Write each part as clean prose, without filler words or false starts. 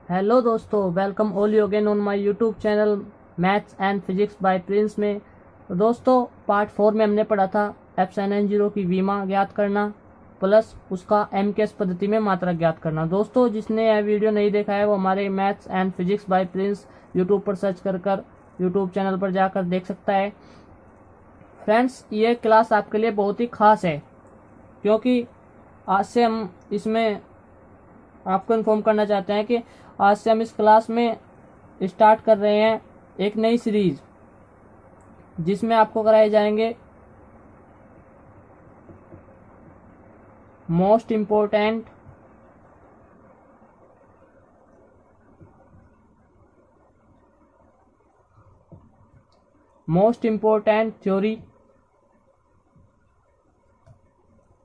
Hello दोस्तों, welcome all you again on my YouTube channel maths and physics bye Prince में। तो दोस्तों, part 4 में हमने पढ़ा था F9N0 की विमा ज्ञात करना प्लस उसका MKS पद्धति में मात्रक ज्ञात करना। दोस्तों, जिसने यह वीडियो नहीं देखा है वो हमारे maths and physics bye Prince YouTube पर सर्च कर यूट्यूब चैनल पर जाकर देख सकता है। फ्रेंड्स, ये क्लास आपके लिए बहुत ही खास है क्योंकि आज से हम इसमें आपको इन्फॉर्म करना चाहते हैं कि आज से हम इस क्लास में स्टार्ट कर रहे हैं एक नई सीरीज जिसमें आपको कराए जाएंगे most important theory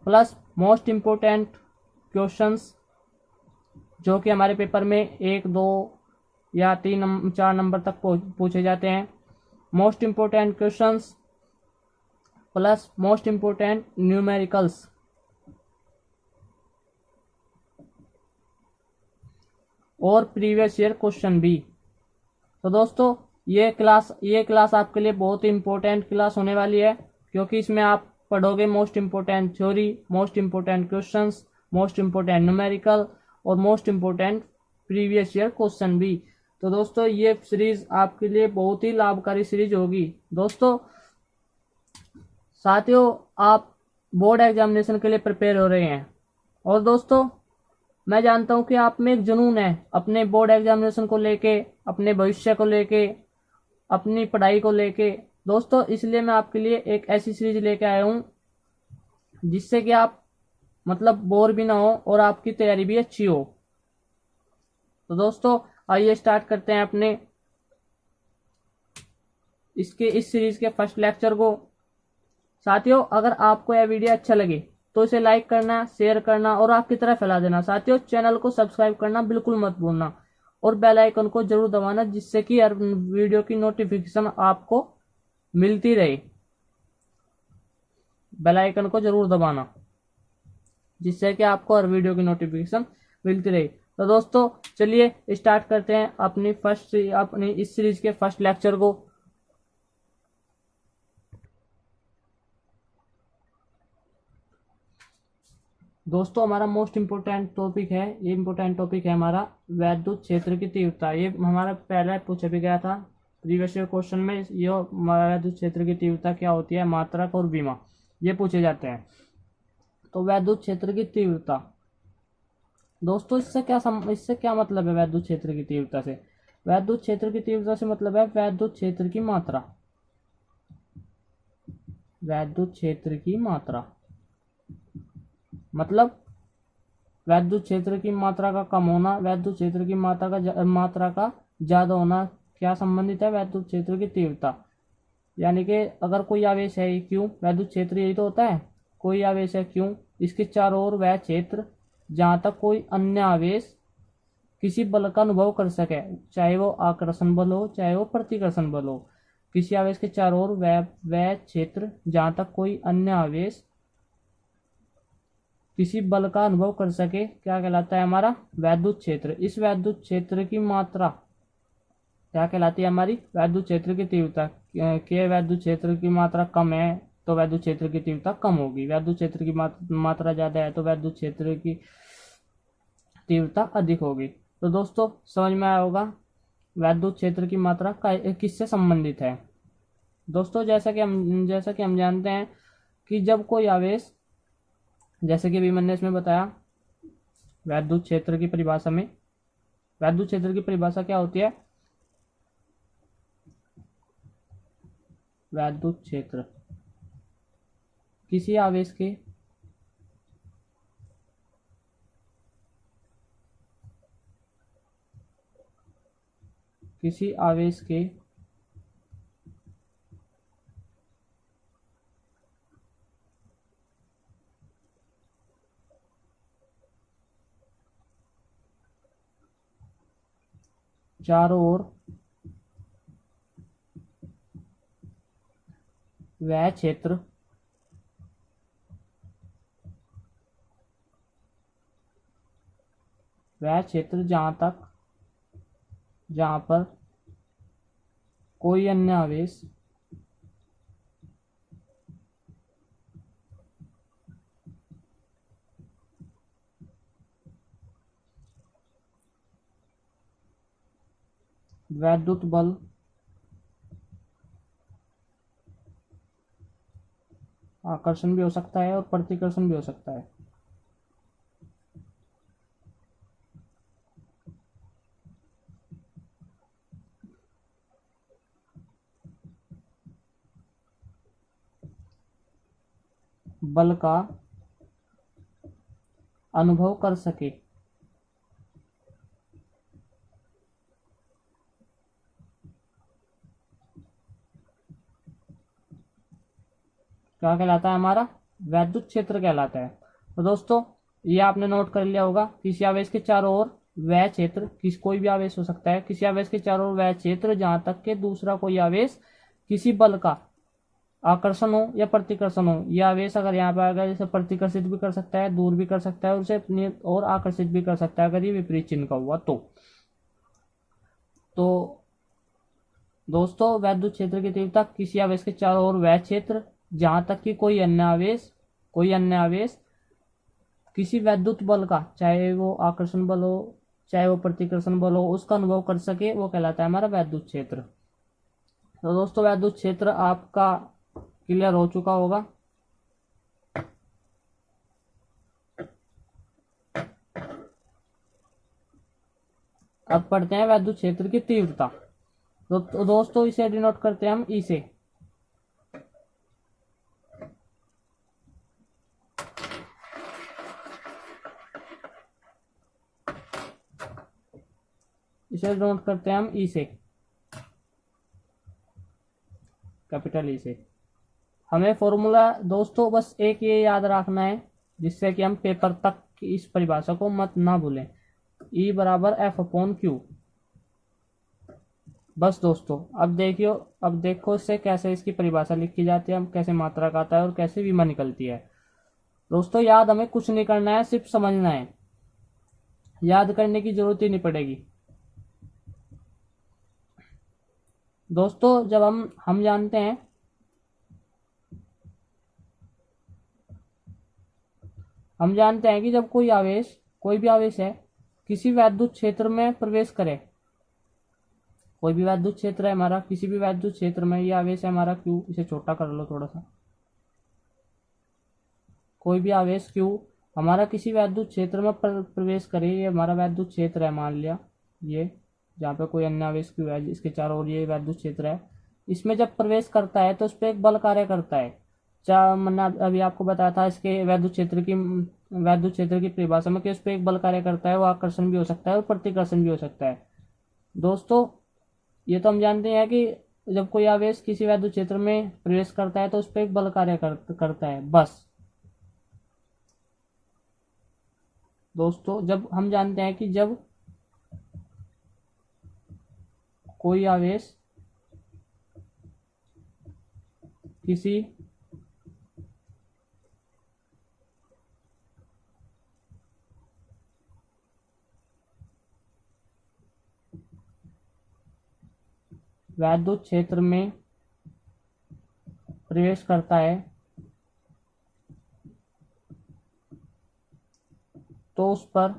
plus most important questions जो कि हमारे पेपर में 1, 2 या 3, 4 नंबर तक पूछे जाते हैं। Most important questions plus most important numericals और प्रीवियस ईयर क्वेश्चन भी। तो दोस्तों, ये क्लास आपके लिए बहुत ही इम्पोर्टेंट क्लास होने वाली है क्योंकि इसमें आप पढ़ोगे most important theory, most important questions, most important numerical और most important previous year question भी। तो दोस्तों, ये सीरीज आपके लिए बहुत ही लाभकारी सीरीज होगी। दोस्तों साथियों, आप बोर्ड एग्जामिनेशन के लिए प्रिपेयर हो रहे हैं और दोस्तों मैं जानता हूं कि आप में एक जुनून है अपने बोर्ड एग्जामिनेशन को लेके, अपने भविष्य को लेके, अपनी पढ़ाई को लेके। दोस्तों, इसलिए मैं आपके लिए एक ऐसी सीरीज लेके आया हूं जिससे कि आप बोर भी ना हो और आपकी तैयारी भी अच्छी हो। तो दोस्तों, आइए स्टार्ट करते हैं अपने इस सीरीज के फर्स्ट लेक्चर को। साथियों, अगर आपको यह वीडियो अच्छा लगे तो इसे लाइक करना, शेयर करना और आपकी तरह फैला देना। साथियों, चैनल को सब्सक्राइब करना बिल्कुल मत भूलना और बेल आइकन को जरूर दबाना जिससे कि हर वीडियो की नोटिफिकेशन आपको मिलती रहे। बेल आइकन को जरूर दबाना जिससे कि आपको हर वीडियो की नोटिफिकेशन मिलती रहे। तो दोस्तों, चलिए स्टार्ट करते हैं अपनी इस सीरीज के फर्स्ट लेक्चर को। दोस्तों, हमारा मोस्ट इम्पोर्टेंट टॉपिक है, ये इम्पोर्टेंट टॉपिक है हमारा वैद्युत क्षेत्र की तीव्रता। ये हमारा पहले पूछा भी गया था प्रीवियस ईयर क्वेश्चन में। ये वैद्युत क्षेत्र की तीव्रता क्या होती है, मात्रक और विमा, ये पूछे जाते हैं। तो वैद्युत क्षेत्र की तीव्रता, दोस्तों इससे क्या मतलब है? वैद्युत क्षेत्र की तीव्रता से, वैद्युत क्षेत्र की तीव्रता से मतलब है वैद्युत क्षेत्र की मात्रा। वैद्युत क्षेत्र की मात्रा मतलब वैद्युत क्षेत्र की मात्रा का कम होना, वैद्युत क्षेत्र की मात्रा का ज्यादा होना क्या संबंधित है? वैद्युत क्षेत्र की तीव्रता। यानी कि अगर कोई आवेश है क्यू, वैद्युत क्षेत्र यही तो होता है, कोई आवेश है क्यू, इसके चारों ओर वह क्षेत्र जहां तक कोई अन्य आवेश किसी बल का अनुभव कर सके, चाहे वो आकर्षण बल हो चाहे वो प्रतिकर्षण बल हो। किसी आवेश के चारों ओर वह क्षेत्र जहां तक कोई अन्य आवेश किसी बल का अनुभव कर सके क्या कहलाता है? हमारा वैद्युत क्षेत्र। इस वैद्युत क्षेत्र की मात्रा क्या कहलाती है? हमारी वैद्युत क्षेत्र की तीव्रता। के वैद्युत क्षेत्र की मात्रा कम है तो वैद्युत क्षेत्र की तीव्रता कम होगी, वैद्युत क्षेत्र की मात्रा ज्यादा है तो वैद्युत क्षेत्र की तीव्रता अधिक होगी। तो दोस्तों, समझ में आया होगा वैद्युत क्षेत्र की मात्रा किससे संबंधित है। दोस्तों, जैसा कि हम जानते हैं कि जब कोई आवेश, जैसे कि अभी मैंने इसमें बताया वैद्युत क्षेत्र की परिभाषा में, वैद्युत क्षेत्र की परिभाषा क्या होती है? वैद्युत क्षेत्र किसी आवेश के चारों ओर वह क्षेत्र जहां तक जहाँ पर कोई अन्य आवेश वैद्युत बल आकर्षण भी हो सकता है और प्रतिकर्षण भी हो सकता है। बल का अनुभव कर सके। क्या कहलाता है? हमारा वैद्युत क्षेत्र कहलाता है। तो दोस्तों ये आपने नोट कर लिया होगा, किसी आवेश के चारों ओर वह क्षेत्र, कोई भी आवेश हो सकता है, किसी आवेश के चारों ओर वह क्षेत्र जहां तक के दूसरा कोई आवेश किसी बल का आकर्षण हो या प्रतिकर्षण हो। यह आवेश अगर यहाँ पे आएगा, जैसे प्रतिकर्षित भी कर सकता है, दूर भी कर सकता है, और उसे अपनी और आकर्षित भी कर सकता है अगर ये विपरीत चिन्ह का हुआ तो दोस्तों वैद्युत क्षेत्र की तीव्रता किसी आवेश के चारों ओर वह क्षेत्र जहां तक कि कोई अन्य आवेश किसी वैद्युत बल का, चाहे वो आकर्षण बल हो चाहे वो प्रतिकर्षण बल हो, उसका अनुभव कर सके, वो कहलाता है हमारा वैद्युत क्षेत्र। तो दोस्तों वैद्युत क्षेत्र आपका क्लियर हो चुका होगा। अब पढ़ते हैं वैद्युत क्षेत्र की तीव्रता। तो दोस्तों इसे डिनोट करते हैं हम ई से। इसे डिनोट करते हैं हम ई से, कैपिटल ई से। हमें फॉर्मूला दोस्तों बस एक ये याद रखना है, जिससे कि हम पेपर तक की इस परिभाषा को मत ना भूलें। E बराबर एफ अपॉन क्यू। बस दोस्तों अब देखो इससे कैसे इसकी परिभाषा लिखी जाती है, हम कैसे मात्रक आता है और कैसे विमा निकलती है। दोस्तों याद हमें कुछ नहीं करना है, सिर्फ समझना है, याद करने की जरूरत ही नहीं पड़ेगी। दोस्तों जब हम जानते हैं कि जब कोई भी आवेश है किसी वैद्युत क्षेत्र में प्रवेश करे, कोई भी वैद्युत क्षेत्र है हमारा, किसी भी वैद्युत क्षेत्र में, ये आवेश है हमारा Q, इसे छोटा कर लो थोड़ा सा। कोई भी आवेश Q हमारा किसी वैद्युत क्षेत्र में प्रवेश करे, ये हमारा वैद्युत क्षेत्र है मान लिया, ये जहाँ पे कोई अन्य आवेश Q है, इसके चारों ओर ये वैद्युत क्षेत्र है। इसमें जब प्रवेश करता है तो उस पर एक बल कार्य करता है। मैंने अभी आपको बताया था इसके वैद्युत क्षेत्र की परिभाषा में कि उस पर एक बल कार्य करता है, वो आकर्षण भी हो सकता है और प्रतिकर्षण भी हो सकता है। दोस्तों ये तो हम जानते हैं कि जब कोई आवेश किसी वैद्युत क्षेत्र में प्रवेश करता है तो उस पर एक बल कार्य करता है, बस। दोस्तों जब हम जानते हैं कि जब कोई आवेश किसी वैद्युत क्षेत्र में प्रवेश करता है तो उस पर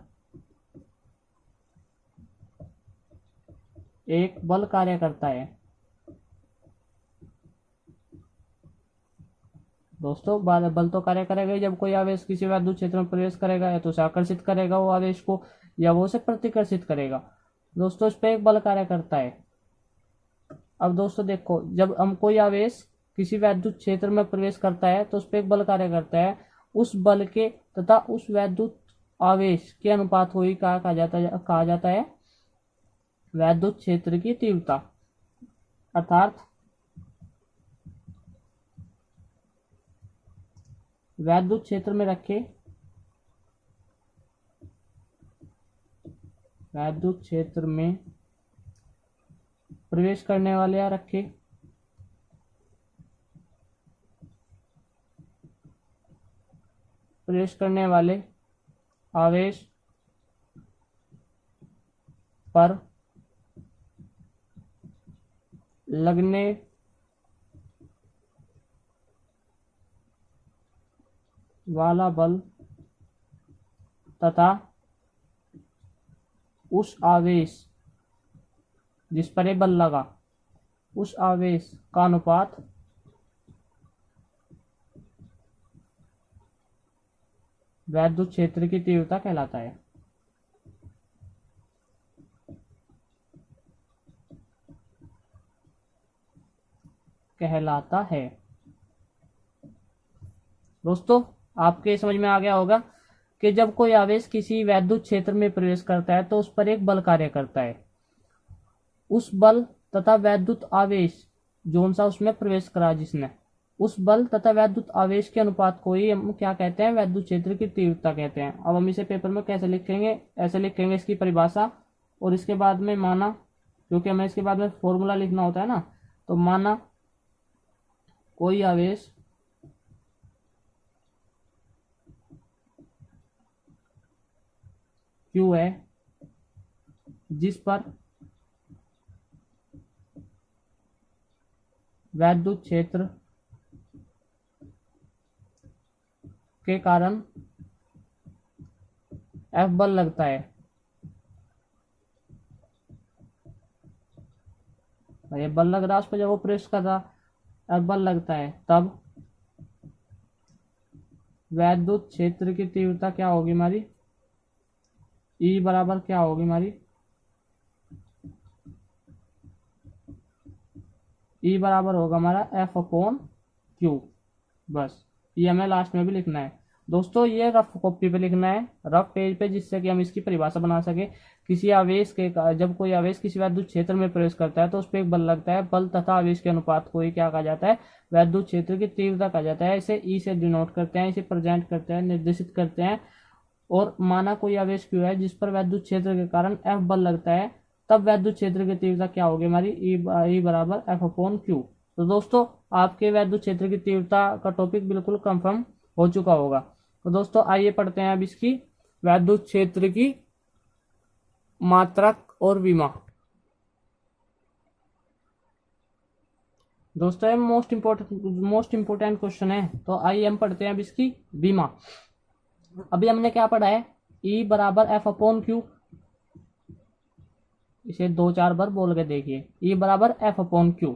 एक बल कार्य करता है। दोस्तों बल तो कार्य करेगा जब कोई आवेश किसी वैद्युत क्षेत्र में प्रवेश करेगा, या तो उसे आकर्षित करेगा वो आवेश को, या वो उसे प्रतिकर्षित करेगा। दोस्तों इस पर एक बल कार्य करता है। अब दोस्तों देखो, जब हम कोई आवेश किसी वैद्युत क्षेत्र में प्रवेश करता है तो उस पर एक बल कार्य करता है, उस बल के तथा उस वैद्युत आवेश के अनुपात को ही कहा जाता है वैद्युत क्षेत्र की तीव्रता। अर्थात वैद्युत क्षेत्र में रखे वैद्युत क्षेत्र में प्रवेश करने वाले या रखे प्रवेश करने वाले आवेश पर लगने वाला बल तथा उस आवेश जिस पर ये बल लगा, उस आवेश का अनुपात वैद्युत क्षेत्र की तीव्रता कहलाता है। दोस्तों आपके समझ में आ गया होगा कि जब कोई आवेश किसी वैद्युत क्षेत्र में प्रवेश करता है तो उस पर एक बल कार्य करता है। उस बल तथा वैद्युत आवेश जोन सा उसमें प्रवेश करा जिसने, उस बल तथा वैद्युत आवेश के अनुपात को ही हम क्या कहते हैं, वैद्युत क्षेत्र की तीव्रता कहते हैं। अब हम इसे पेपर में कैसे लिखेंगे, ऐसे लिखेंगे इसकी परिभाषा, और इसके बाद में माना, क्योंकि हमें इसके बाद में फॉर्मूला लिखना होता है ना, तो माना कोई आवेश Q है जिस पर वैद्युत क्षेत्र के कारण F बल लगता है। ये बल लग रहा है उस पर, जब वो प्रेस कर रहा F बल लगता है, तब वैद्युत क्षेत्र की तीव्रता क्या होगी हमारी, E बराबर क्या होगी हमारी, E बराबर होगा हमारा F/Q। बस ये हमें लास्ट में भी लिखना है दोस्तों, ये रफ कॉपी पे लिखना है, रफ पेज पे, जिससे कि हम इसकी परिभाषा बना सके। किसी आवेश के, जब कोई आवेश किसी वैद्युत क्षेत्र में प्रवेश करता है तो उस पर एक बल लगता है। बल तथा आवेश के अनुपात को ही क्या कहा जाता है, वैद्युत क्षेत्र की तीव्रता कहा जाता है। इसे ई से डिनोट करते हैं, इसे प्रेजेंट करते हैं, निर्देशित करते हैं। और माना कोई आवेश क्यू है जिस पर वैद्युत क्षेत्र के कारण F बल लगता है, तब वैद्युत क्षेत्र की तीव्रता क्या होगी हमारी, ई बराबर F/Q। तो दोस्तों आपके वैद्युत क्षेत्र की तीव्रता का टॉपिक बिल्कुल कंफर्म हो चुका होगा। तो दोस्तों आइए पढ़ते हैं अब इसकी वैद्युत क्षेत्र की मात्रक और विमा। दोस्तों ये मोस्ट इंपोर्टेंट क्वेश्चन है, तो आइए हम पढ़ते हैं अब इसकी विमा। अभी हमने क्या पढ़ा है, E बराबर F/Q। इसे 2-4 बार बोल के देखिए, E बराबर F/Q।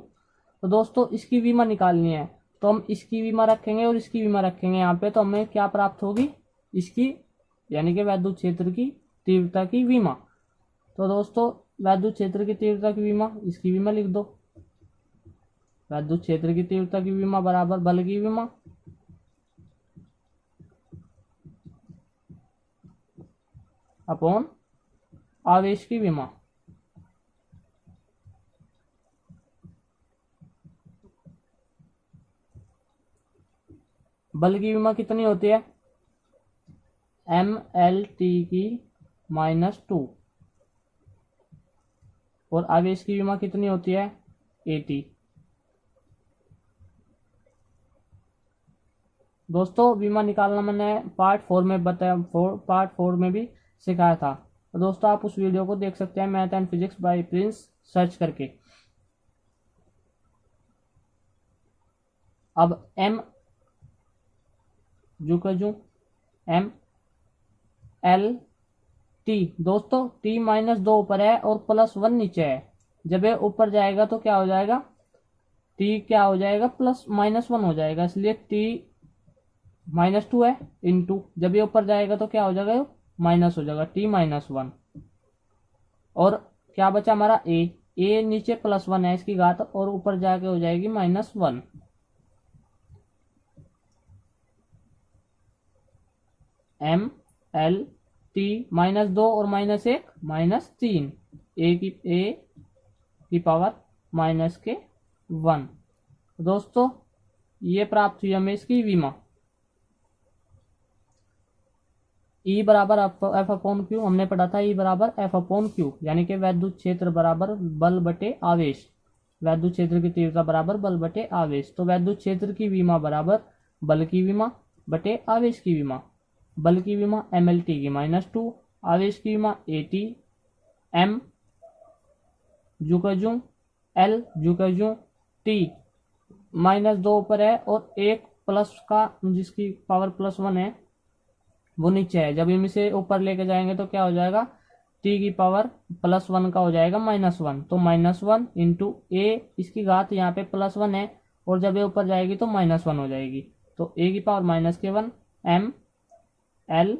तो दोस्तों इसकी विमा निकालनी है, तो हम इसकी विमा रखेंगे और इसकी विमा रखेंगे यहाँ पे, तो हमें क्या प्राप्त होगी, इसकी यानी कि वैद्युत क्षेत्र की तीव्रता की विमा। तो दोस्तों वैद्युत क्षेत्र की तीव्रता की विमा, इसकी विमा लिख दो, वैद्युत क्षेत्र की तीव्रता की विमा बराबर बल की विमा अपॉन आवेश की विमा। बल की विमा कितनी होती है, mLT की -2, और आवेश की विमा कितनी होती है, AT। दोस्तों विमा निकालना मैंने पार्ट 4 में बताया, पार्ट 4 में भी सिखाया था, तो दोस्तों आप उस वीडियो को देख सकते हैं, math and physics bye Prince search करके। अब M mLT, दोस्तों T-2 ऊपर है और +1 नीचे है। जब ये ऊपर जाएगा तो क्या हो जाएगा, T क्या हो जाएगा, +-1 हो जाएगा, इसलिए T-2 है इंटू, जब ये ऊपर जाएगा तो क्या हो जाएगा, माइनस हो जाएगा, T-1। और क्या बचा हमारा A नीचे +1 है इसकी घात, और ऊपर जाके हो जाएगी -1। mLT -2 और -1 -3, A की पावर -1। दोस्तों ये प्राप्त हुई हमें इसकी विमा। E बराबर F/Q हमने पढ़ा था, E बराबर F/Q, यानी कि वैद्युत क्षेत्र बराबर बल बटे आवेश, वैद्युत क्षेत्र की तीव्रता बराबर बल बटे आवेश। तो वैद्युत क्षेत्र की विमा बराबर बल की विमा बटे आवेश की विमा। बल की विमा mLT की -2, आवेश की विमा AT, m L जू का जू, T -2 ऊपर है और 1 प्लस का जिसकी पावर +1 है वो नीचे है। जब इनमें से ऊपर लेके जाएंगे तो क्या हो जाएगा, T की पावर +1 का हो जाएगा -1, तो -1 इंटू A, इसकी घात यहाँ पे +1 है और जब ये ऊपर जाएगी तो -1 हो जाएगी, तो A की power -1 M L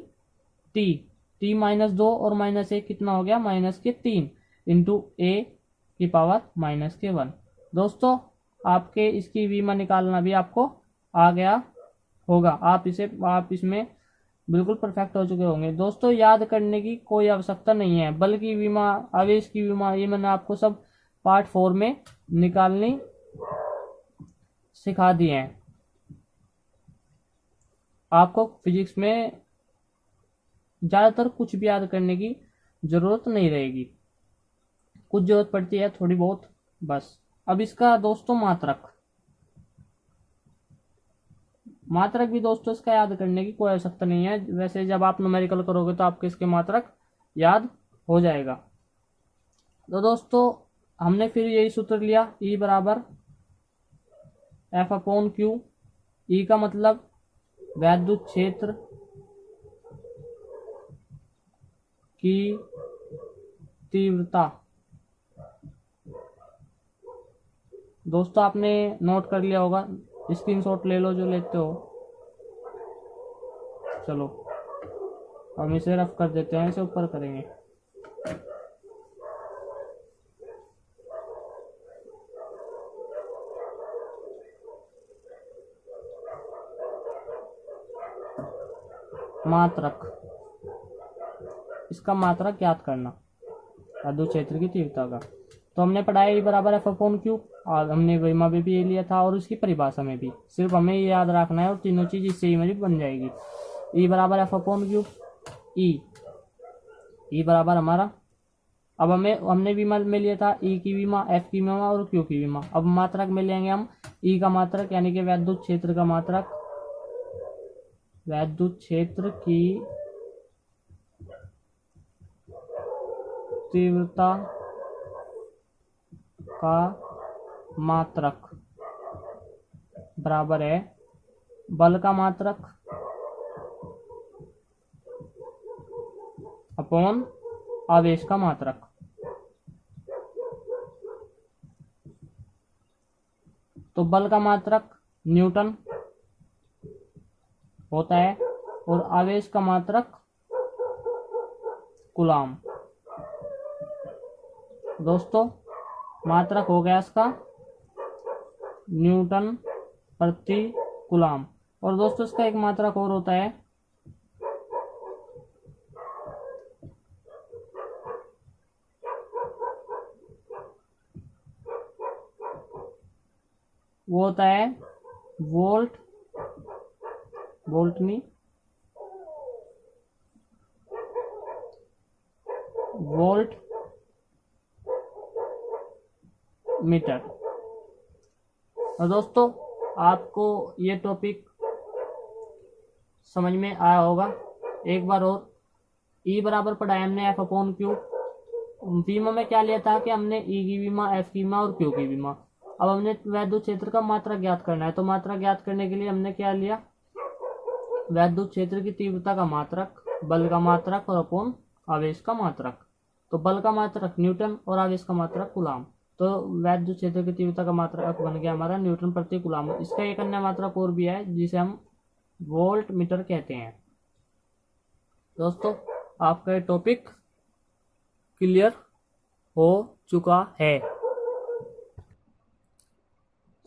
T, T -2 और -1 कितना हो गया, -3 इंटू A की पावर -1। दोस्तों आपके इसकी वीमा निकालना भी आपको आ गया होगा, आप इसमें बिल्कुल परफेक्ट हो चुके होंगे। दोस्तों याद करने की कोई आवश्यकता नहीं है, बल्कि वीमा, आवेश की वीमा, ये मैंने आपको सब पार्ट 4 में निकालनी सिखा दिए हैं। आपको फिजिक्स में ज़्यादातर कुछ भी याद करने की ज़रूरत नहीं रहेगी, कुछ ज़रूरत पड़ती है थोड़ी बहुत बस। अब इसका दोस्तों मात्रक भी दोस्तों इसका याद करने की कोई आवश्यकता नहीं है। वैसे जब आप न्यूमेरिकल करोगे तो आपके इसके मात्रक याद हो जाएगा। तो दोस्तों हमने फिर यही सूत्र लिया, E बराबर F/Q। E का मतलब वैद्युत क्षेत्र की तीव्रता। दोस्तों आपने नोट कर लिया होगा, स्क्रीनशॉट ले लो जो लेते हो। चलो हम इसे रफ कर देते हैं, इसे ऊपर करेंगे। मात्रक, इसका मात्रक याद करना विद्युत क्षेत्र की तीव्रता का। तो हमने पढ़ाया E बराबर F/Q, और हमने वीमा में भी ये लिया था और उसकी परिभाषा में भी, सिर्फ हमें ये याद रखना है और तीनों चीज इससे ही मेरी बन जाएगी। E बराबर F/Q, E बराबर हमारा, अब हमने वीमा में लिया था E की वीमा, F की वीमा और Q की वीमा। अब मात्रक में लेंगे हम E का मात्रक यानी कि वैद्युत क्षेत्र का मात्रक, वैद्युत क्षेत्र की तीव्रता का मात्रक बराबर है बल का मात्रक अपॉन आवेश का मात्रक। तो बल का मात्रक न्यूटन होता है और आवेश का मात्रक कूलाम। दोस्तों मात्रक हो गया इसका न्यूटन प्रति कूलाम। और दोस्तों इसका एक मात्रक और होता है वो होता है वोल्ट नहीं, वोल्ट मीटर। और दोस्तों आपको ये टॉपिक समझ में आया होगा। एक बार और, E बराबर पढ़ाया हमने F/Q। वीमा में क्या लिया था कि हमने E की वीमा, F की वीमा और Q की वीमा। अब हमने वैद्युत क्षेत्र का मात्रक ज्ञात करना है, तो मात्रक ज्ञात करने के लिए हमने क्या लिया, वैद्युत क्षेत्र की तीव्रता का मात्रक, बल का मात्रक और अपॉन आवेश का मात्रक। तो बल का मात्रक न्यूटन और आवेश का मात्रक कूलाम। तो वैद्युत क्षेत्र की तीव्रता का मात्रक बन गया हमारा न्यूटन प्रति कूलाम। इसका एक अन्य मात्रक और भी है जिसे हम वोल्ट मीटर कहते हैं। दोस्तों आपका ये टॉपिक क्लियर हो चुका है।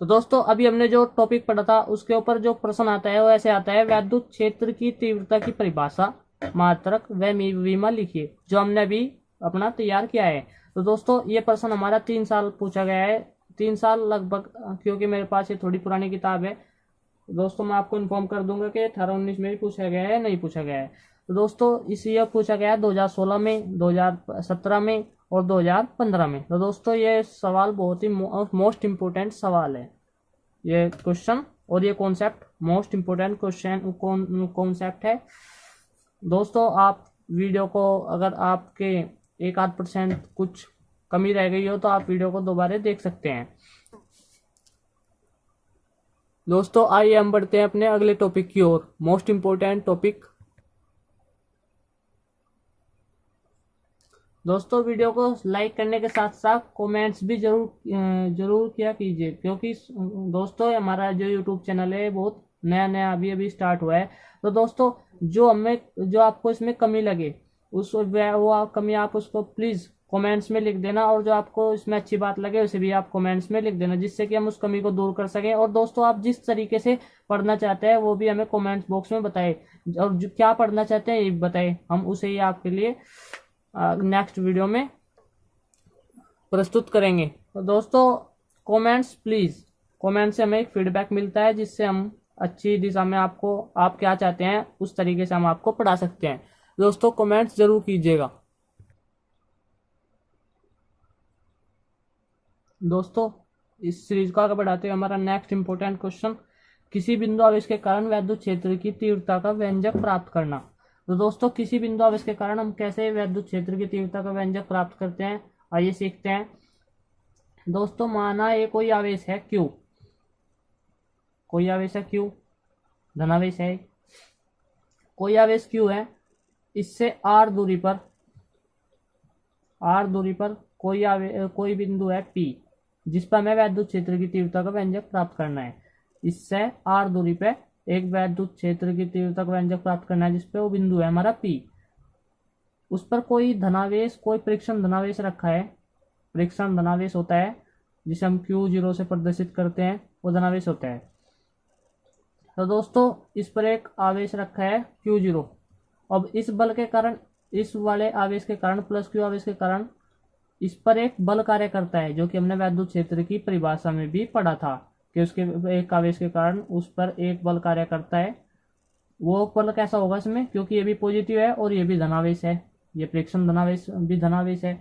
तो दोस्तों अभी हमने जो टॉपिक पढ़ा था उसके ऊपर जो प्रश्न आता है वो ऐसे आता है, वैद्युत क्षेत्र की तीव्रता की परिभाषा, मात्रक व वीमा लिखिए, जो हमने अभी अपना तैयार किया है। तो दोस्तों ये प्रश्न हमारा 3 साल पूछा गया है, 3 साल लगभग, क्योंकि मेरे पास ये थोड़ी पुरानी किताब है। दोस्तों मैं आपको इन्फॉर्म कर दूंगा कि 18-19 में भी पूछा गया है, नहीं पूछा गया है। तो दोस्तों इसे पूछा गया है 2016 में, 2017 में और 2015 में। तो दोस्तों ये सवाल बहुत ही मोस्ट इम्पोर्टेंट सवाल है, ये क्वेश्चन और ये concept most important question concept है। दोस्तों आप वीडियो को, अगर आपके 1-8% कुछ कमी रह गई हो तो आप वीडियो को दोबारा देख सकते हैं। दोस्तों आइए हम बढ़ते हैं अपने अगले टॉपिक की ओर, मोस्ट इम्पोर्टेंट टॉपिक। दोस्तों वीडियो को लाइक करने के साथ साथ कमेंट्स भी जरूर किया कीजिए, क्योंकि दोस्तों हमारा जो यूट्यूब चैनल है बहुत नया नया अभी अभी स्टार्ट हुआ है। तो दोस्तों जो आपको इसमें कमी लगे वो कमी आप उसको प्लीज़ कमेंट्स में लिख देना, और जो आपको इसमें अच्छी बात लगे उसे भी आप कमेंट्स में लिख देना, जिससे कि हम उस कमी को दूर कर सकें। और दोस्तों आप जिस तरीके से पढ़ना चाहते हैं वो भी हमें कमेंट्स बॉक्स में बताएं, और जो क्या पढ़ना चाहते हैं ये भी बताएं, हम उसे ही आपके लिए नेक्स्ट वीडियो में प्रस्तुत करेंगे। तो दोस्तों कमेंट्स प्लीज़, कमेंट से हमें एक फीडबैक मिलता है, जिससे हम अच्छी दिशा में आप क्या चाहते हैं उस तरीके से हम आपको पढ़ा सकते हैं। दोस्तों कमेंट्स जरूर कीजिएगा। दोस्तों इस सीरीज को आगे बढ़ाते हुए हमारा नेक्स्ट इंपॉर्टेंट क्वेश्चन, किसी बिंदु आवेश के कारण वैद्युत क्षेत्र की तीव्रता का व्यंजक प्राप्त करना। तो दोस्तों किसी बिंदु आवेश के कारण हम कैसे वैद्युत क्षेत्र की तीव्रता का व्यंजक प्राप्त करते हैं, आइए सीखते हैं। दोस्तों माना ये कोई आवेश है Q, कोई आवेश है Q, धनावेश है, कोई आवेश Q है, इससे r दूरी पर कोई बिंदु है P, जिस पर हमें वैद्युत क्षेत्र की तीव्रता का व्यंजक प्राप्त करना है। इससे r दूरी पे एक वैद्युत क्षेत्र की तीव्रता का व्यंजक प्राप्त करना है, जिसपे वो बिंदु है हमारा P। उस पर कोई धनावेश, कोई परीक्षण धनावेश रखा है, परीक्षण धनावेश होता है जिसे हम Q0 से प्रदर्शित करते हैं, वो धनावेश होता है। तो दोस्तों इस पर एक आवेश रखा है Q0। अब इस बल के कारण, इस वाले आवेश के कारण, प्लस Q आवेश के कारण इस पर एक बल कार्य करता है, जो कि हमने वैद्युत क्षेत्र की परिभाषा में भी पढ़ा था कि उसके एक आवेश के कारण उस पर एक बल कार्य करता है। वो बल कैसा होगा इसमें, क्योंकि ये भी पॉजिटिव है और ये भी धनावेश है, ये परीक्षण धनावेश भी धनावेश है,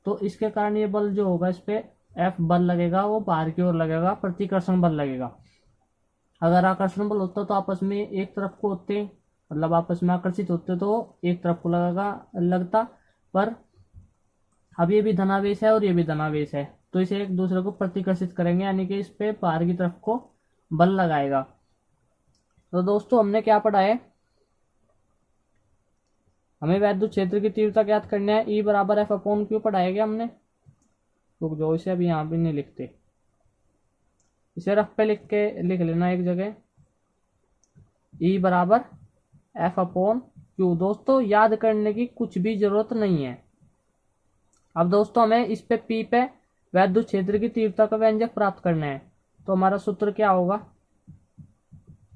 तो इसके कारण ये बल जो होगा इस पे F बल लगेगा, वो बाहर की ओर लगेगा, प्रतिकर्षण बल लगेगा। अगर आकर्षण बल होता तो आपस में एक तरफ को होते, मतलब आपस में आकर्षित होते तो एक तरफ को लगता, पर अब ये भी धनावेश है और ये भी धनावेश है, तो इसे एक दूसरे को प्रतिकर्षित करेंगे, यानी कि इस पे बाहर की तरफ को बल लगाएगा। तो दोस्तों हमने क्या पढ़ा है, हमें वैद्युत क्षेत्र की तीव्रता ज्ञात करनी है, E बराबर F अपॉन Q पढ़ाया गया हमने, तो जो इसे अभी यहाँ भी नहीं लिखते, इसे रफ पे लिख लेना एक जगह, E बराबर F अपॉन Q। दोस्तों याद करने की कुछ भी जरूरत नहीं है। अब दोस्तों हमें इस पे P पे वैद्युत क्षेत्र की तीव्रता का व्यंजक प्राप्त करना है, तो हमारा सूत्र क्या होगा,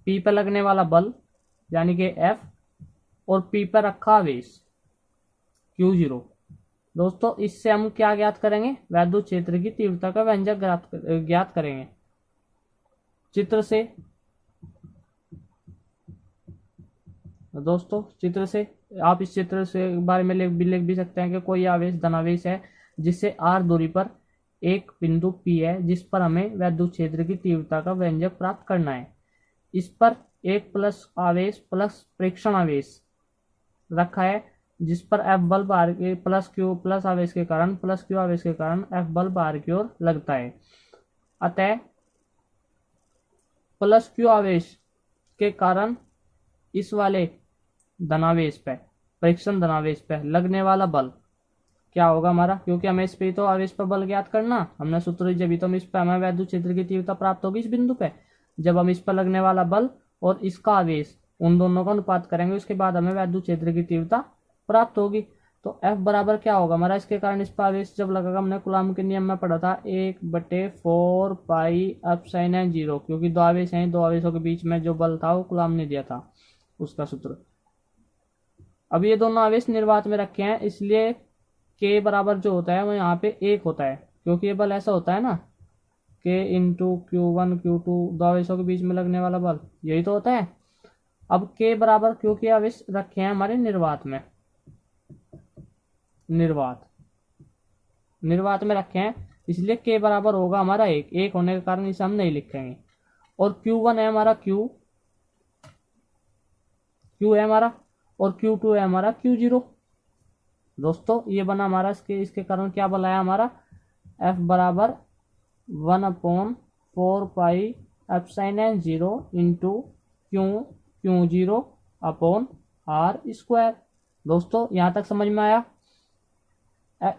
P पे लगने वाला बल यानी कि F, और P पे रखा आवेश Q0। दोस्तों इससे हम क्या ज्ञात करेंगे, वैद्युत क्षेत्र की तीव्रता का व्यंजक ज्ञात करेंगे चित्र से। दोस्तों चित्र से आप इस चित्र से बारे में लिख भी सकते हैं कि कोई आवेश धनावेश है, जिससे r दूरी पर एक बिंदु P है, जिस पर हमें वैद्युत क्षेत्र की तीव्रता का व्यंजक प्राप्त करना है। इस पर एक प्लस आवेश प्लस परीक्षण आवेश रखा है, जिस पर F बल बाहर के प्लस Q आवेश के कारण F बल बाहर की ओर लगता है। अतः प्लस Q आवेश के कारण इस वाले धनावेश पे, परीक्षण धनावेश पे लगने वाला बल क्या होगा हमारा, क्योंकि हमें इस पे तो आवेश पर बल ज्ञात करना, हमने सूत्र जब तो हम इस पे हमें वैद्युत क्षेत्र की तीव्रता प्राप्त होगी इस बिंदु पे, जब हम इस पर लगने वाला बल और इसका आवेश उन दोनों का अनुपात करेंगे, उसके बाद हमें वैद्युत क्षेत्र की तीव्रता प्राप्त होगी। तो F बराबर क्या होगा हमारा, इसके कारण इस पर आवेश जब लगेगा, हमने कूलॉम के नियम में पढ़ा था 1/4 पाई एप्सिलॉन n 0, क्योंकि दो आवेश हैं, दो आवेशों के बीच में जो बल था वो कूलॉम ने दिया था, उसका सूत्र। अब ये दोनों आवेश निर्वात में रखे हैं, इसलिए K बराबर जो होता है वो यहाँ पे 1 होता है, क्योंकि ये बल ऐसा होता है ना, K इंटू Q1 Q2, दो आवेशों के बीच में लगने वाला बल, यही तो होता है। अब K बराबर, क्योंकि आवेश रखे हैं हमारे निर्वात में, निर्वात में रखे हैं, इसलिए K बराबर होगा हमारा 1 होने के कारण इसे हम नहीं लिखेंगे। और Q1 है हमारा Q है हमारा, और Q2 है हमारा Q0। दोस्तों ये बना हमारा, इसके कारण क्या बल आया हमारा, एफ बराबर 1/4 pi epsilon 0 into Q 0 upon R square. दोस्तों यहाँ तक समझ में आया।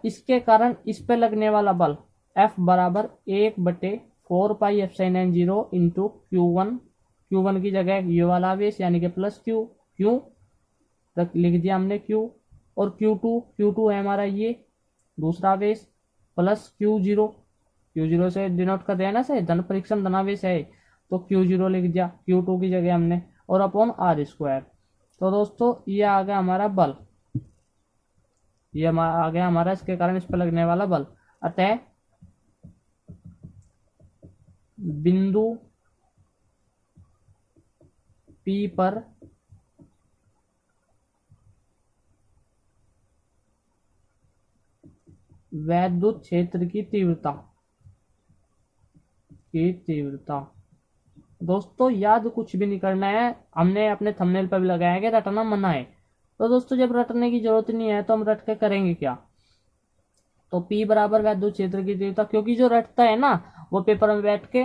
इसके कारण इस पे लगने वाला बल F बराबर 1/4 पाई एप्सिलॉन 0 इंटू Q1 की जगह ये वाला आवेश यानी कि प्लस क्यू तक लिख दिया हमने Q, और Q2 है हमारा ये दूसरा आवेश, प्लस Q0 से डिनोट कर दिया ना से धन परीक्षण धनावेश है, तो Q0 लिख दिया Q2 की जगह हमने, और अपॉन आर स्क्वायर। तो दोस्तों ये आ गया हमारा बल, ये आ गया हमारा इसके कारण इस पर लगने वाला बल। अतः बिंदु P पर वैद्युत क्षेत्र की तीव्रता दोस्तों याद कुछ भी नहीं करना है, हमने अपने थंबनेल पर भी लगाया है कि रटना मना है। तो दोस्तों जब रटने की जरूरत नहीं है तो हम रट के करेंगे क्या, तो P बराबर वैद्युत क्षेत्र की तीव्रता, क्योंकि जो रटता है ना वो पेपर में बैठ के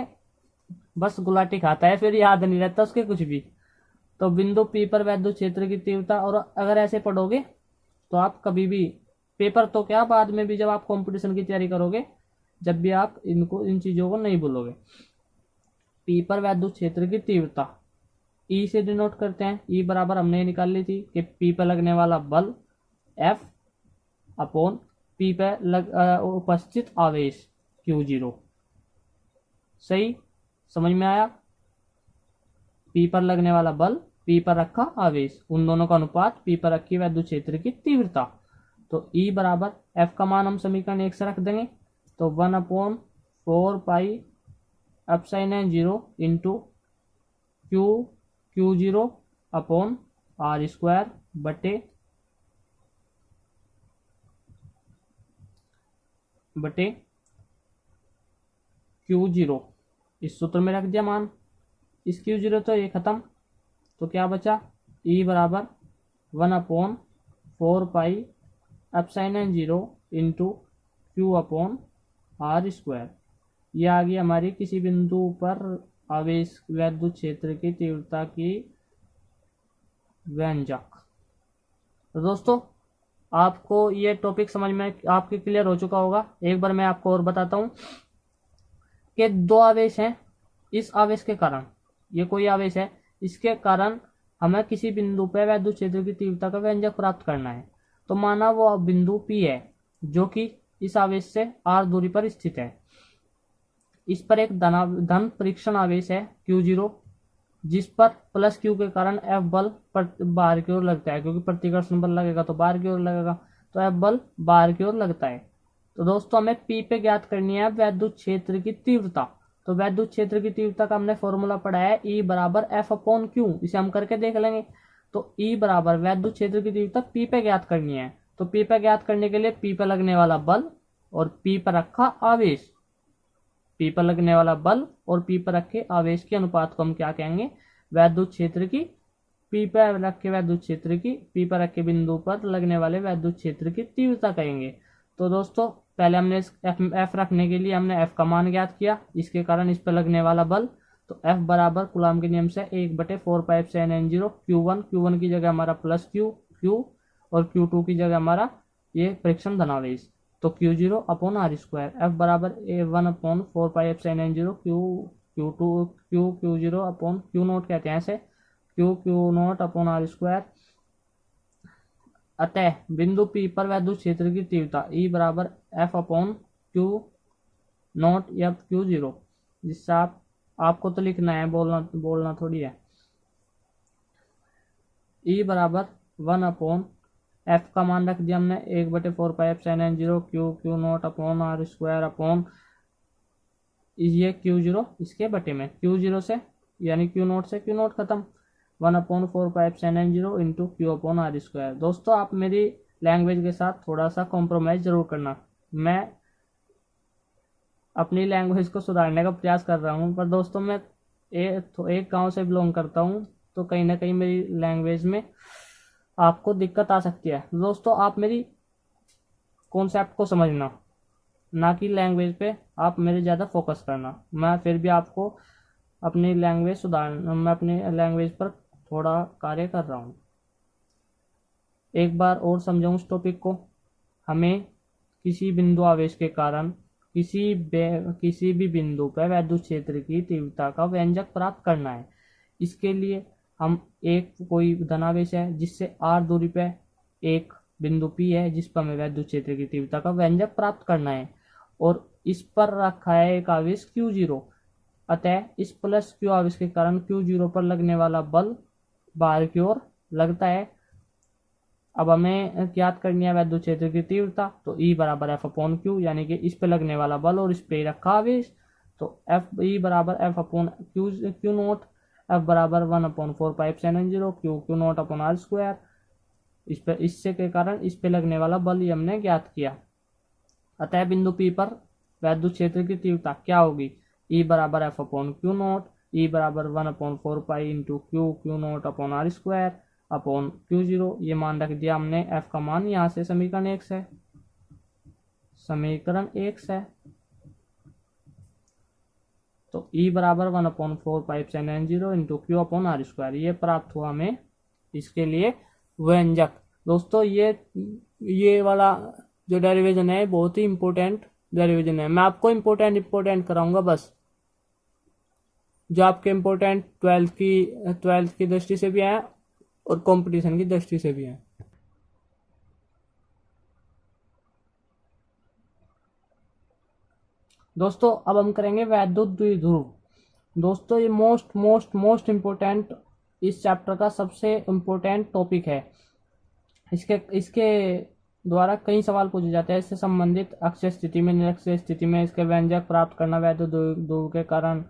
बस गुलाटी खाता है, फिर याद नहीं रहता उसके कुछ भी। तो बिंदु P पर वैद्युत क्षेत्र की तीव्रता, और अगर ऐसे पढ़ोगे तो आप कभी भी पेपर तो क्या बाद में भी जब आप कंपटीशन की तैयारी करोगे, जब भी आप इन चीजों को नहीं भूलोगे। P पर वैद्युत क्षेत्र की तीव्रता E से डिनोट करते हैं। E बराबर हमने निकाल ली थी कि P पर लगने वाला बल F अपॉन P पर उपस्थित आवेश Q0। सही समझ में आया। P पर लगने वाला बल, P पर रखा आवेश, उन दोनों का अनुपात, P पर रखी वैद्युत क्षेत्र की तीव्रता। तो E बराबर F का मान हम समीकरण 1 से रख देंगे, तो 1/4 pi epsilon 0 into Q0 upon R square बटे Q0, इस सूत्र में रख दिया मान। इस Q0 तो ये खत्म, तो क्या बचा, E बराबर 1/4 pi epsilon 0 into Q upon R square. यह आ गई हमारी किसी बिंदु पर आवेश वैद्युत क्षेत्र की तीव्रता की व्यंजक। तो दोस्तों आपको ये टॉपिक समझ में आपके क्लियर हो चुका होगा। एक बार मैं आपको और बताता हूँ कि दो आवेश हैं, इस आवेश के कारण, ये कोई आवेश है, इसके कारण हमें किसी बिंदु पर वैद्युत क्षेत्र की तीव्रता का व्यंजक प्राप्त करना है। तो माना वो बिंदु P है जो कि इस आवेश से r दूरी पर स्थित है। इस पर एक धन परीक्षण आवेश है Q0, जिस पर प्लस Q के कारण F बल बाहर की ओर लगता है, क्योंकि प्रतिकर्षण बल लगेगा तो बाहर की ओर लगेगा, तो F बल बाहर की ओर लगता है। तो दोस्तों हमें P पे ज्ञात करनी है वैद्युत क्षेत्र की तीव्रता। तो वैद्युत क्षेत्र की तीव्रता का हमने फॉर्मूला पढ़ा है E बराबर F अपॉन Q, इसे हम करके देख लेंगे। तो E बराबर वैद्युत क्षेत्र की तीव्रता P पे ज्ञात करनी है, तो P पे ज्ञात करने के लिए P पे लगने वाला बल और P पर रखा आवेश, P पर लगने वाला बल और P पर रखे आवेश के अनुपात को हम क्या कहेंगे, वैद्युत क्षेत्र की, P पर रखे वैद्युत क्षेत्र की, P पर रखे बिंदु पर लगने वाले वैद्युत क्षेत्र की तीव्रता कहेंगे। तो दोस्तों पहले हमने F रखने के लिए हमने F का मान ज्ञात किया, इसके कारण इस पर लगने वाला बल, तो F बराबर कूलम के नियम से 1/4 पाई एप्सिलॉन 0 Q1 की जगह हमारा प्लस Q और Q2 की जगह हमारा ये परीक्षण धनावेश, तो Q0 upon R square. F बराबर 1/4 pi epsilon 0 Q0 upon Q0 कहते हैं ऐसे, Q0 अपॉन आर स्क्वायर। अतः बिंदु P पर वैद्युत क्षेत्र की तीव्रता E बराबर F अपॉन Q0 या Q0, जिससे आपको तो लिखना है, बोलना थोड़ी है। E बराबर 1/F का मान रख दिया हमने 1/4 pi epsilon 0 Q0 upon R square upon ये Q0 इसके बटे में, Q0 से यानी Q0 से Q0 खत्म, 1/4 pi epsilon 0 into Q upon R square. दोस्तों आप मेरी लैंग्वेज के साथ थोड़ा सा कॉम्प्रोमाइज जरूर करना, मैं अपनी लैंग्वेज को सुधारने का प्रयास कर रहा हूँ, पर दोस्तों मैं एक गांव से बिलोंग करता हूँ, तो कहीं ना कहीं मेरी लैंग्वेज में आपको दिक्कत आ सकती है। दोस्तों आप मेरी कॉन्सेप्ट को समझना, ना कि लैंग्वेज पे आप मेरे ज़्यादा फोकस करना। मैं फिर भी आपको अपनी लैंग्वेज सुधारना, मैं अपनी लैंग्वेज पर थोड़ा कार्य कर रहा हूँ। एक बार और समझाऊँ इस टॉपिक को। हमें किसी बिंदु आवेश के कारण किसी भी बिंदु पर वैद्युत क्षेत्र की तीव्रता का व्यंजक प्राप्त करना है। इसके लिए हम कोई धनावेश है जिससे r दूरी पे एक बिंदु P है जिस पर हमें वैद्युत क्षेत्र की तीव्रता का व्यंजक प्राप्त करना है, और इस पर रखा है एक आवेश Q0। अतः इस प्लस Q आवेश के कारण Q0 पर लगने वाला बल बाहर की ओर लगता है। अब हमें ज्ञात करनी है वैद्युत क्षेत्र की तीव्रता, तो E बराबर F अपॉन Q, यानी कि इस पे लगने वाला बल और इस पे रखा आवेश, तो E बराबर F upon Q note, F बराबर 1/4πε0 Q naught upon R square. इससे के कारण इस पे लगने वाला बल ही हमने ज्ञात किया। अतः बिंदु P पर वैद्युत क्षेत्र की तीव्रता क्या होगी? E बराबर F upon Q naught, E बराबर 1/4π into Q naught upon R square upon Q0। ये मान रख दिया हमने। F का मान यहाँ से समीकरण 1 से, समीकरण 1 से, तो E बराबर 1/4πε0 into Q upon R square, ये प्राप्त हुआ हमें इसके लिए व्यंजक। दोस्तों ये वाला जो डेरिवेशन है बहुत ही इंपॉर्टेंट डेरिवेशन है। मैं आपको इंपॉर्टेंट कराऊंगा बस, जो आपके इंपॉर्टेंट 12th की दृष्टि से भी है और कंपटीशन की दृष्टि से भी है। दोस्तों अब हम करेंगे वैद्युत द्विध्रुव। दोस्तों ये मोस्ट इम्पोर्टेंट इस चैप्टर का सबसे इम्पोर्टेंट टॉपिक है। इसके द्वारा कई सवाल पूछे जाते हैं इससे संबंधित। अक्षय स्थिति में, निरक्षीय स्थिति में इसके व्यंजक प्राप्त करना, वैद्युत द्विध्रुव के कारण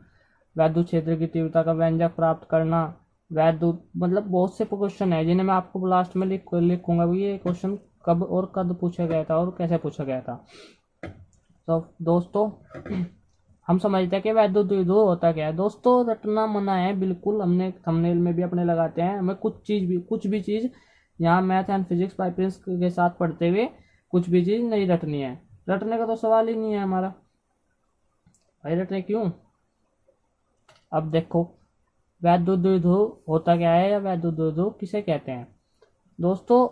वैद्युत क्षेत्र की तीव्रता का व्यंजक प्राप्त करना, वैद्युत मतलब बहुत से क्वेश्चन है जिन्हें मैं आपको लास्ट में लिखूंगा ये क्वेश्चन कब और कब पूछा गया था और कैसे पूछा गया था। तो दोस्तों हम समझते हैं कि वैद्युत द्विध्रुव होता क्या है। दोस्तों रटना मना है बिल्कुल, हमने थंबनेल में भी अपने लगाते हैं। हमें कुछ भी चीज़ यहाँ math and physics bye Prince के साथ पढ़ते हुए कुछ भी चीज़ नहीं रटनी है। रटने का तो सवाल ही नहीं है हमारा भाई, रटने क्यों। अब देखो वैद्युत द्विध्रुव होता क्या है या वैद्युत द्विध्रुव किसे कहते हैं। दोस्तों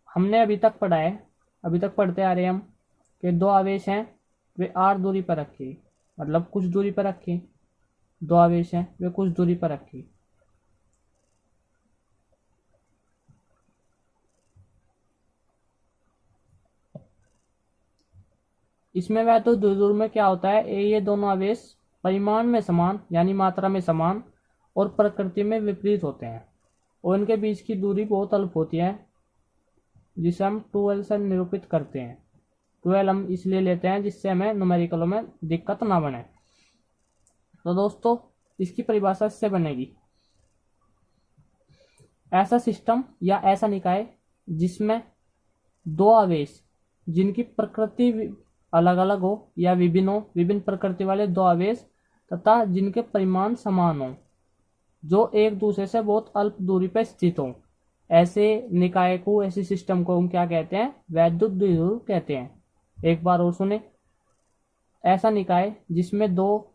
हमने अभी तक पढ़ते आ रहे हैं हम कि दो आवेश हैं, वे r दूरी पर रखे, मतलब कुछ दूरी पर रखे। दो आवेश हैं वे कुछ दूरी पर रखे। इसमें वैद्युत द्विध्रुव में क्या होता है, ये दोनों आवेश परिमाण में समान यानी मात्रा में समान और प्रकृति में विपरीत होते हैं, और इनके बीच की दूरी बहुत अल्प होती है, जिसे हम 2l से निरूपित करते हैं। 2l हम इसलिए लेते हैं जिससे हमें न्यूमेरिकलों में दिक्कत ना बने। तो दोस्तों इसकी परिभाषा इससे बनेगी, ऐसा सिस्टम या ऐसा निकाय जिसमें दो आवेश जिनकी प्रकृति अलग अलग हो या विभिन्न प्रकृति वाले दो आवेश तथा जिनके परिमाण समान हो, जो एक दूसरे से बहुत अल्प दूरी पर स्थित हो, ऐसे निकाय को, ऐसे सिस्टम को हम क्या कहते हैं, वैद्युत द्विध्रुव कहते हैं। एक बार और सुने, ऐसा निकाय जिसमें दो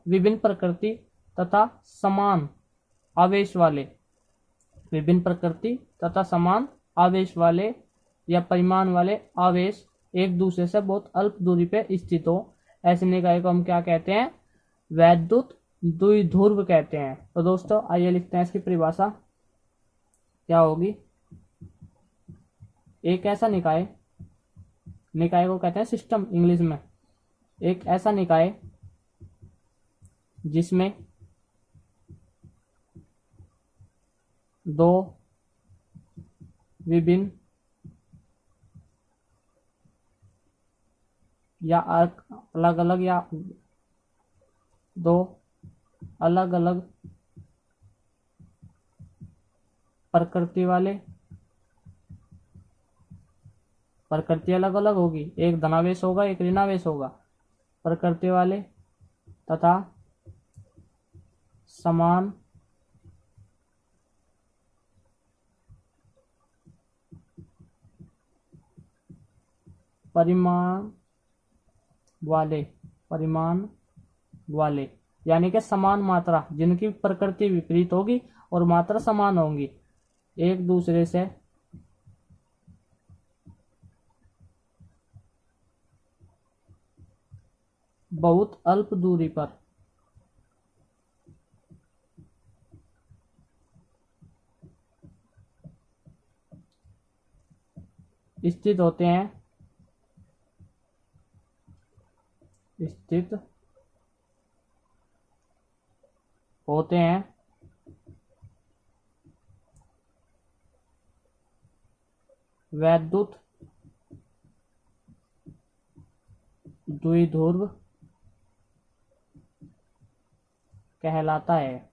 विभिन्न प्रकृति तथा समान आवेश वाले, विभिन्न प्रकृति तथा समान आवेश वाले या परिमाण वाले आवेश एक दूसरे से बहुत अल्प दूरी पे स्थित हो, ऐसे निकाय को हम क्या कहते हैं, वैद्युत द्विध्रुव कहते हैं। तो दोस्तों आइए लिखते हैं इसकी परिभाषा क्या होगी। एक ऐसा निकाय को कहते हैं सिस्टम इंग्लिश में। एक ऐसा निकाय जिसमें दो विभिन्न या अलग अलग या दो अलग अलग प्रकृति वाले, प्रकृति अलग अलग होगी, एक धनावेश होगा एक ऋणावेश होगा, प्रकृति वाले तथा समान परिमाण वाले यानी कि समान मात्रा, जिनकी प्रकृति विपरीत होगी और मात्रा समान होंगी एक दूसरे से, बहुत अल्प दूरी पर स्थित होते हैं, वैद्युत द्विध्रुव कहलाता है।